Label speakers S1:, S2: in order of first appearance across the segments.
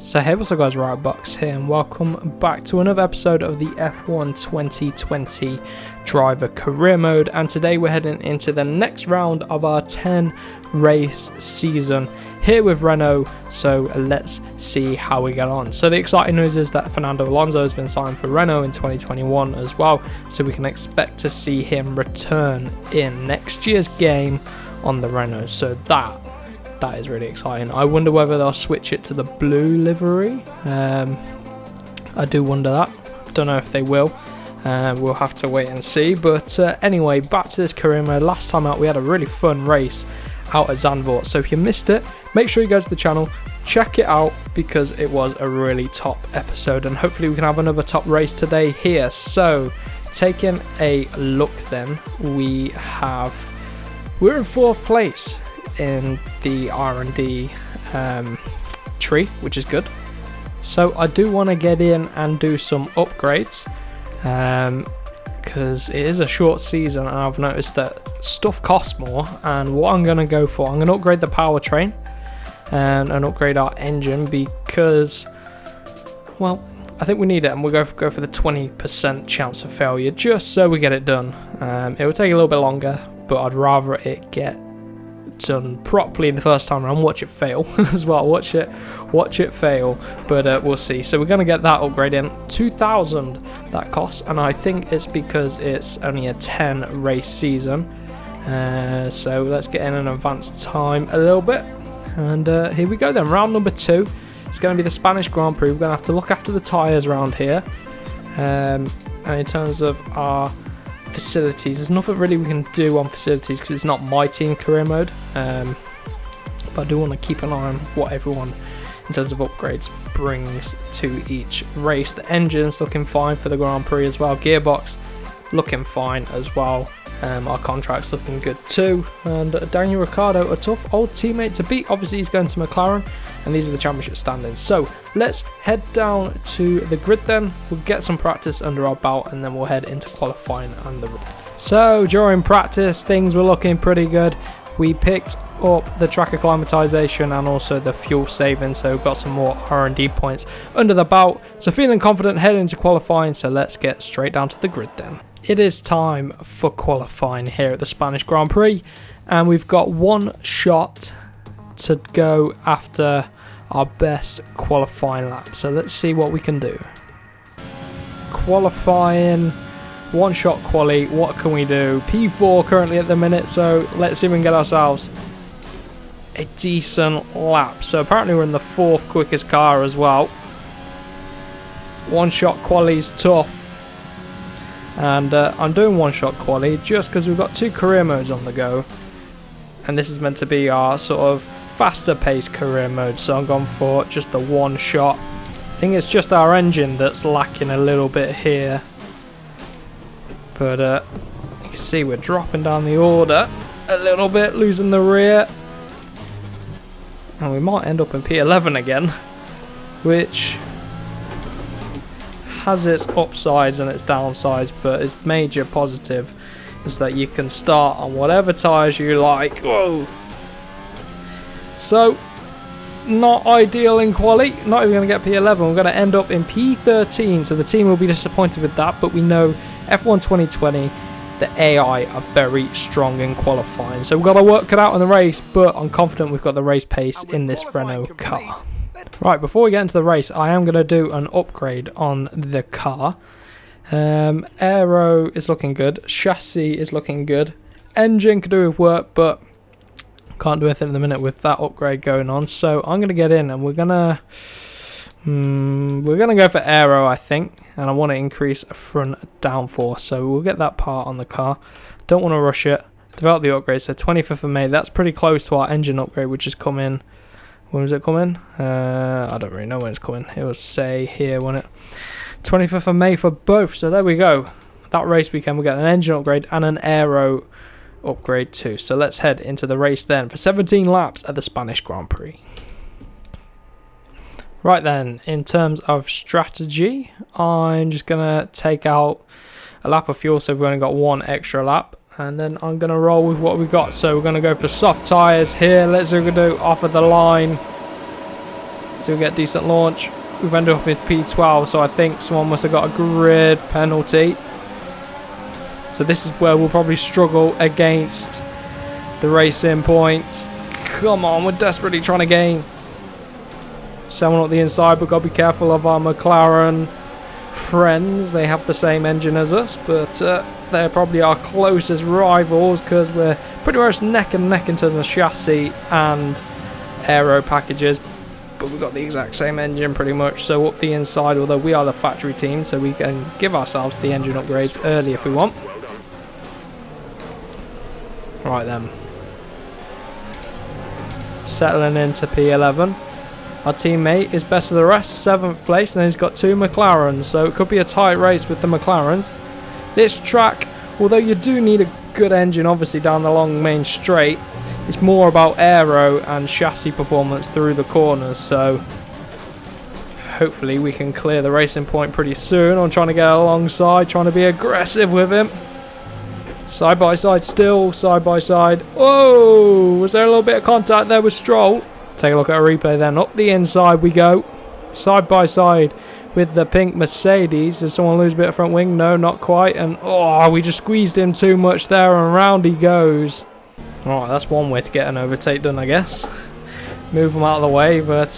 S1: So hey, what's up guys, Box here and welcome back to another episode of the F1 2020 driver career mode, and today we're heading into the next round of our 10 race season here with Renault. So let's see how we get on. So the exciting news is that Fernando Alonso has been signed for Renault in 2021 as well, so we can expect to see him return in next year's game on the Renault. So that is really exciting. I wonder whether they'll switch it to the blue livery. I do wonder that. Don't know if they will. We'll have to wait and see. But anyway, back to this career mode. Last time out we had a really fun race out at Zandvoort. So if you missed it, make sure you go to the channel, check it out, because it was a really top episode. And hopefully we can have another top race today here. So taking a look then, we're in 4th place in the R&D tree, which is good. So I do want to get in and do some upgrades, because it is a short season and I've noticed that stuff costs more. And what I'm going to go for, I'm going to upgrade the powertrain and upgrade our engine, because, well, I think we need it, and we'll go for the 20% chance of failure just so we get it done. It will take a little bit longer, but I'd rather it get done properly the first time around. Watch it fail as well. Watch it fail, but we'll see. So we're going to get that upgrade in. 2,000 that costs, and I think it's because it's only a 10 race season. So let's get in an advanced time a little bit, and here we go then. Round number 2. It's going to be the Spanish Grand Prix. We're going to have to look after the tyres around here, and in terms of our facilities, there's nothing really we can do on facilities because it's not my team career mode, but I do want to keep an eye on what everyone in terms of upgrades brings to each race. The engine's looking fine for the Grand Prix as well, gearbox looking fine as well, our contract's looking good too, and Daniel Ricciardo, a tough old teammate to beat. Obviously he's going to McLaren, and these are the championship standings. So let's head down to the grid then. We'll get some practice under our belt, and then we'll head into qualifying and the. So during practice things were looking pretty good. We picked up the track acclimatization and also the fuel saving, so got some more R&D points under the belt. So feeling confident heading into qualifying, so let's get straight down to the grid then. It is time for qualifying here at the Spanish Grand Prix, and we've got one shot to go after our best qualifying lap. So let's see what we can do. Qualifying, one shot quali, what can we do? P4 currently at the minute, so let's see if we can get ourselves a decent lap. So apparently we're in the 4th quickest car as well. One shot quali's tough, and I'm doing one shot quali just because we've got 2 career modes on the go, and this is meant to be our sort of faster paced career mode, so I'm going for just the one shot. I think it's just our engine that's lacking a little bit here, but you can see we're dropping down the order a little bit, losing the rear, and we might end up in P11 again, which has its upsides and its downsides, but its major positive is that you can start on whatever tyres you like. Whoa! So, not ideal in quali, not even going to get P11, we're going to end up in P13, so the team will be disappointed with that, but we know F1 2020, the AI are very strong in qualifying, so we've got to work it out in the race, but I'm confident we've got the race pace in this Renault car. Right, before we get into the race, I am going to do an upgrade on the car. Aero is looking good, chassis is looking good, engine could do with work, but can't do anything at the minute with that upgrade going on. So I'm going to get in, and we're going to go for aero, I think, and I want to increase a front downforce, so we'll get that part on the car. Don't want to rush it. Develop the upgrade, so 25th of May, that's pretty close to our engine upgrade, which is coming. When was it coming? I don't really know when it's coming. It was say here, wasn't it? 25th of May for both. So there we go. That race weekend we'll get an engine upgrade and an aero upgrade too. So let's head into the race then for 17 laps at the Spanish Grand Prix. Right then, in terms of strategy, I'm just going to take out a lap of fuel, so we've only got one extra lap. And then I'm going to roll with what we've got. So we're going to go for soft tyres here. Let's see what we can do off of the line. So we get decent launch. We've ended up with P12, so I think someone must have got a grid penalty. So this is where we'll probably struggle against the racing points. Come on, we're desperately trying to gain. Someone up the inside, but got to be careful of our McLaren friends. They have the same engine as us, but they're probably our closest rivals because we're pretty much neck and neck in terms of chassis and aero packages. But we've got the exact same engine pretty much. So up the inside, although we are the factory team, so we can give ourselves the engine upgrades early if we want. Right then. Settling into P11. Our teammate is best of the rest, 7th place, and then he's got 2 McLarens, so it could be a tight race with the McLarens. This track, although you do need a good engine obviously down the long main straight, it's more about aero and chassis performance through the corners, so hopefully we can clear the racing point pretty soon. I'm trying to get alongside, trying to be aggressive with him. Side by side still, side by side. Oh, was there a little bit of contact there with Stroll? Take a look at a replay then. Up the inside we go. Side by side with the pink Mercedes. Did someone lose a bit of front wing? No, not quite. And oh, we just squeezed him too much there and round he goes. Alright, that's one way to get an overtake done, I guess. Move them out of the way, but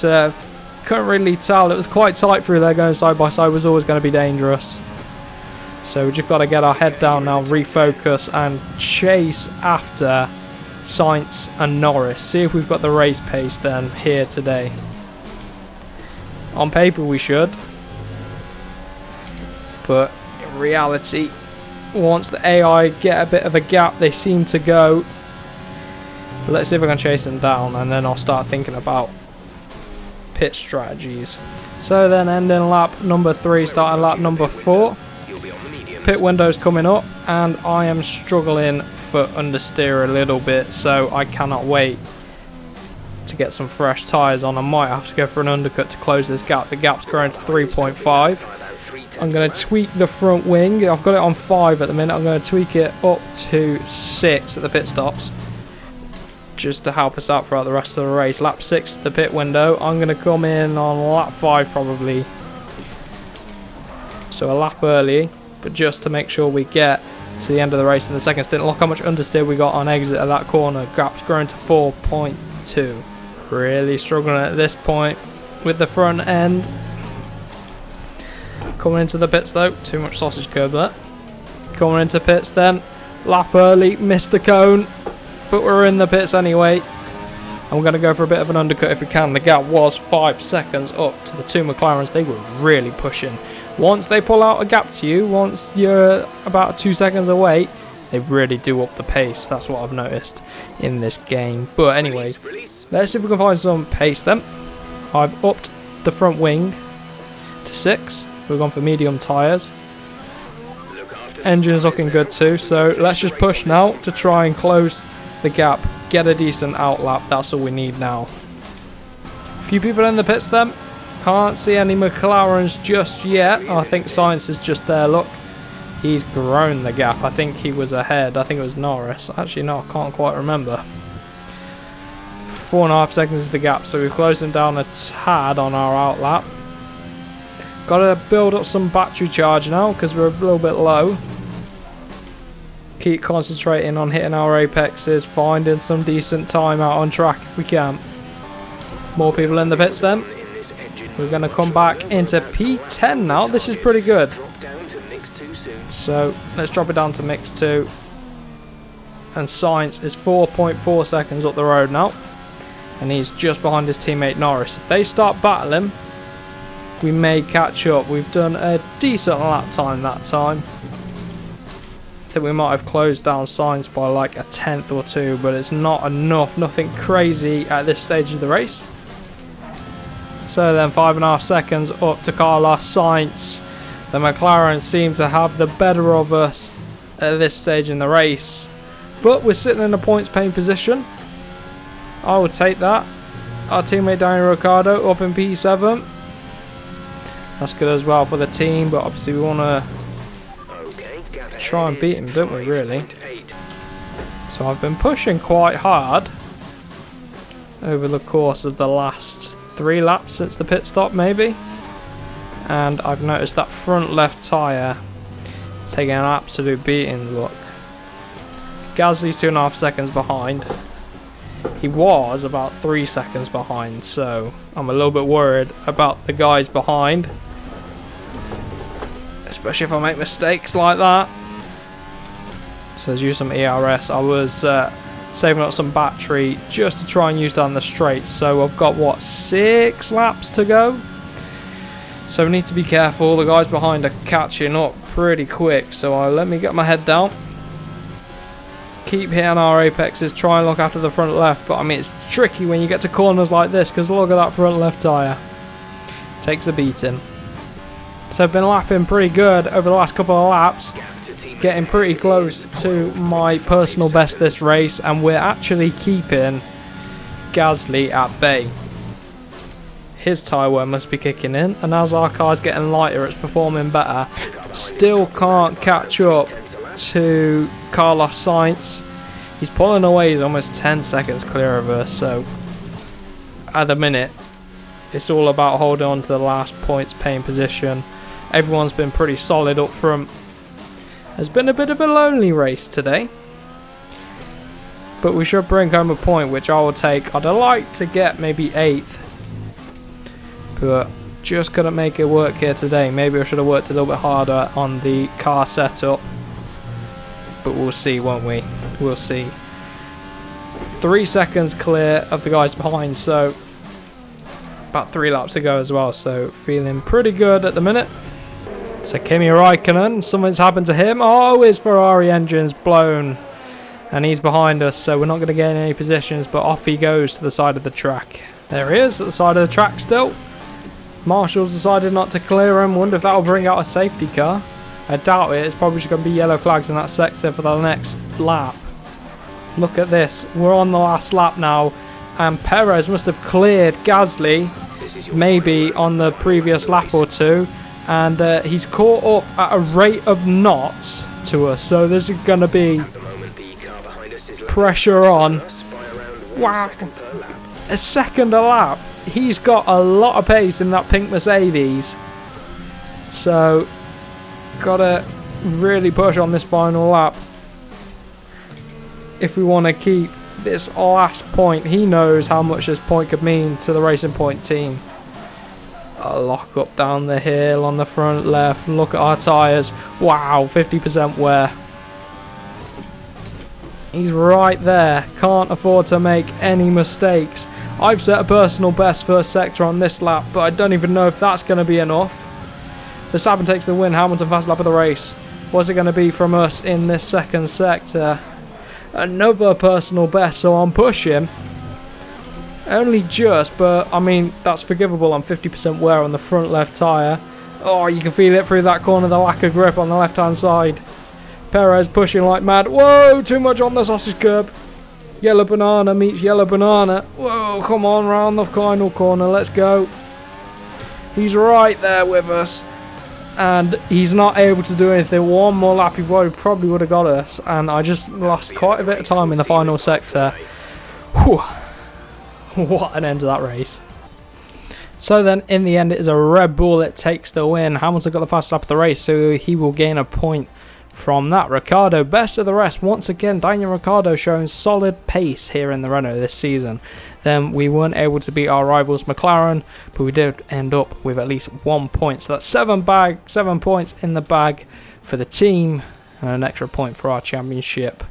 S1: couldn't really tell. It was quite tight through there. Going side by side was always going to be dangerous. So we just got to get our head down now, refocus and chase after Sainz and Norris. See if we've got the race pace then here today. On paper we should, but in reality, once the AI get a bit of a gap, they seem to go. But let's see if I can chase them down, and then I'll start thinking about pit strategies. So then ending lap number 3, starting lap number 4. Pit window's coming up, and I am struggling for understeer a little bit, so I cannot wait to get some fresh tyres on. I might have to go for an undercut to close this gap. The gap's growing to 3.5. I'm going to tweak the front wing. I've got it on 5 at the minute. I'm going to tweak it up to 6 at the pit stops, just to help us out throughout the rest of the race. Lap 6 is the pit window. I'm going to come in on lap 5 probably, so a lap early, but just to make sure we get to the end of the race in the second stint. Look how much understeer we got on exit at that corner. Gap's grown to 4.2. Really struggling at this point with the front end. Coming into the pits though, too much sausage curb there. Coming into pits then, lap early, missed the cone, but we're in the pits anyway. And we're going to go for a bit of an undercut if we can. The gap was 5 seconds up to the 2 McLarens. They were really pushing. Once they pull out a gap to you, once you're about 2 seconds away, they really do up the pace. That's what I've noticed in this game. But anyway, let's see if we can find some pace then. I've upped the front wing to 6. We've gone for medium tyres. Engine's looking good too, so let's just push now to try and close the gap, get a decent outlap. That's all we need now. A few people in the pits then. Can't see any McLarens just yet. I think Sainz is just there. Look, he's grown the gap. I think he was ahead. I think it was Norris. Actually, no, I can't quite remember. 4.5 seconds is the gap, so we've closed him down a tad on our outlap. Got to build up some battery charge now because we're a little bit low. Keep concentrating on hitting our apexes, finding some decent time out on track if we can. More people in the pits then. We're going to come back into P10 now. This is pretty good. So let's drop it down to mix 2. And Sainz is 4.4 seconds up the road now. And he's just behind his teammate Norris. If they start battling, we may catch up. We've done a decent lap time that time. I think we might have closed down Sainz by like a 10th or 2, but it's not enough. Nothing crazy at this stage of the race. So then 5.5 seconds up to Carlos Sainz. The McLaren seem to have the better of us at this stage in the race. But we're sitting in a points paying position. I would take that. Our teammate Daniel Ricciardo up in P7. That's good as well for the team, but obviously we want to try and beat him, don't we, really? So I've been pushing quite hard over the course of the last 3 laps since the pit stop maybe. And I've noticed that front left tyre is taking an absolute beating. Look, Gasly's 2.5 seconds behind. He was about 3 seconds behind, so I'm a little bit worried about the guys behind, especially if I make mistakes like that. So let's use some ERS. I was saving up some battery just to try and use down the straight. So I've got, what, 6 laps to go? So we need to be careful. The guys behind are catching up pretty quick. So let me get my head down. Keep hitting our apexes. Try and look after the front left. But I mean, it's tricky when you get to corners like this, because look at that front left tyre. Takes a beating. So I've been lapping pretty good over the last couple of laps. Getting pretty close to my personal best this race. And we're actually keeping Gasly at bay. His tyre wear must be kicking in, and as our car's getting lighter, it's performing better. Still can't catch up to Carlos Sainz. He's pulling away. He's almost 10 seconds clear of us. So at the minute, it's all about holding on to the last points paying position. Everyone's been pretty solid up front. It's been a bit of a lonely race today, but we should bring home a point, which I will take. I'd like to get maybe 8th. But just couldn't make it work here today. Maybe I should have worked a little bit harder on the car setup. But we'll see, won't we? We'll see. 3 seconds clear of the guys behind. So about 3 laps to go as well. So feeling pretty good at the minute. So Kimi Räikkönen, something's happened to him. Oh, his Ferrari engine's blown. And he's behind us. So we're not going to get in any positions. But off he goes to the side of the track. There he is at the side of the track still. Marshall's decided not to clear him. Wonder if that'll bring out a safety car. I doubt it. It's probably just going to be yellow flags in that sector for the next lap. Look at this. We're on the last lap now. And Perez must have cleared Gasly maybe on the previous lap or two. And he's caught up at a rate of knots to us. So this is going to be pressure on. Wow. A second a lap. He's got a lot of pace in that pink Mercedes. So, gotta really push on this final lap if we want to keep this last point. He knows how much this point could mean to the Racing Point team. A lock up down the hill on the front left. Look at our tyres. Wow, 50% wear. He's right there. Can't afford to make any mistakes. I've set a personal best first sector on this lap, but I don't even know if that's going to be enough. Verstappen takes the win. Hamilton fast lap of the race. What's it going to be from us in this second sector? Another personal best, so I'm pushing. Only just, but I mean, that's forgivable on 50% wear on the front left tyre. Oh, you can feel it through that corner, the lack of grip on the left-hand side. Perez pushing like mad. Whoa, too much on the sausage curb. Yellow banana meets yellow banana. Whoa, come on, round the final corner. Let's go. He's right there with us. And he's not able to do anything. One more lap, he probably would have got us. And I just lost quite a bit of time in the final sector. Whew. What an end to that race. So then, in the end, it is a Red Bull that takes the win. Hamilton got the fastest lap of the race, so he will gain a point from that. Ricciardo, best of the rest. Once again, Daniel Ricciardo showing solid pace here in the Renault this season. Then we weren't able to beat our rivals McLaren, but we did end up with at least 1 point. So that's 7 points in the bag for the team, and an extra point for our championship.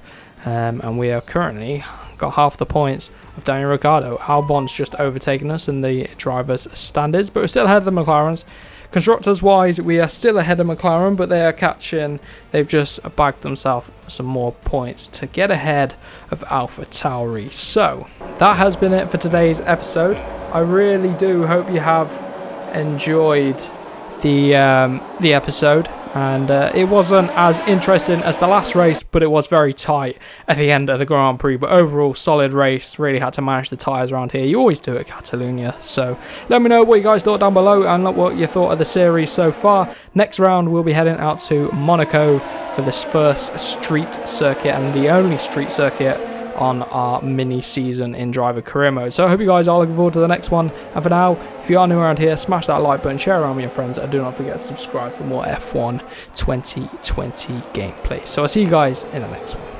S1: And we are currently got half the points of Daniel Ricciardo. Albon's just overtaken us in the drivers' standards, but we're still ahead of the McLarens. Constructors wise, we are still ahead of McLaren, but they are catching. They've just bagged themselves some more points to get ahead of AlphaTauri. So that has been it for today's episode. I really do hope you have enjoyed the episode, and it wasn't as interesting as the last race, but it was very tight at the end of the Grand Prix. But overall, solid race. Really had to manage the tyres around here. You always do at Catalonia. So let me know what you guys thought down below, and what you thought of the series so far. Next round, we'll be heading out to Monaco for this first street circuit, and the only street circuit on our mini season in driver career mode. So I hope you guys are looking forward to the next one. And for now, if you are new around here, smash that like button, share around with your friends, and do not forget to subscribe for more F1 2020 gameplay. So I'll see you guys in the next one.